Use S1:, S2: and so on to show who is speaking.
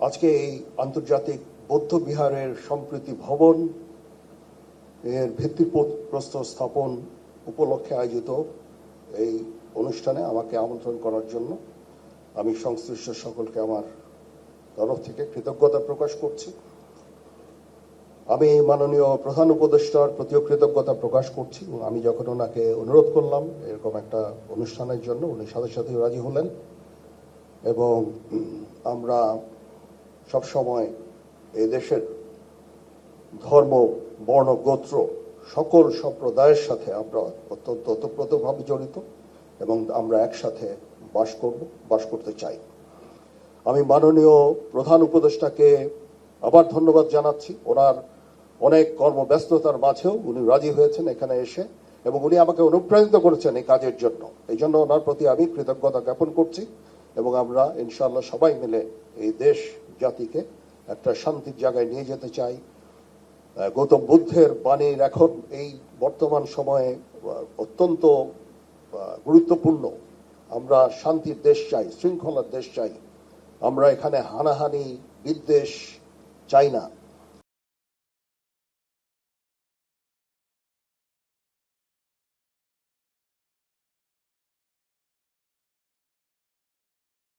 S1: আজকে এই আন্তর্জাতিক বৌদ্ধ বিহারের সম্প্রীতি ভবন এর ভিত্তিপ্রস্তর স্থাপন উপলক্ষে আয়োজিত এই অনুষ্ঠানে আমাকে আমন্ত্রণ করার জন্য আমি সংশ্লিষ্ট সকলকে আমার তরফ থেকে কৃতজ্ঞতা প্রকাশ করছি। আমি মাননীয় প্রধান উপদেষ্টার প্রতিও কৃতজ্ঞতা প্রকাশ করছি। আমি যখন ওনাকে অনুরোধ করলাম এরকম একটা অনুষ্ঠানের জন্য, উনি সাথে সাথে রাজি হলেন এবং আমরা সবসময় এই দেশের ধর্ম, বর্ণ, গোত্র সকল সম্প্রদায়ের সাথে আমরা অত্যন্ত ওতপ্রোতভাবে জড়িত এবং আমরা একসাথে বাস করতে চাই। আমি মাননীয় প্রধান উপদেষ্টাকে আবার ধন্যবাদ জানাচ্ছি। ওনার অনেক কর্মব্যস্ততার মাঝেও উনি রাজি হয়েছেন এখানে এসে এবং উনি আমাকে অনুপ্রাণিত করেছেন এই কাজের জন্য। এই জন্য ওনার প্রতি আমি কৃতজ্ঞতা জ্ঞাপন করছি এবং আমরা ইনশাআল্লাহ সবাই মিলে এই দেশ জাতিকে একটা শান্তির জায়গায় নিয়ে যেতে চাই। গৌতম বুদ্ধের বাণীর এখন এই বর্তমান সময়ে অত্যন্ত গুরুত্বপূর্ণ। আমরা শান্তির দেশ চাই, শৃঙ্খলার দেশ চাই। আমরা এখানে হানাহানি, বিদ্বেষ চাই না।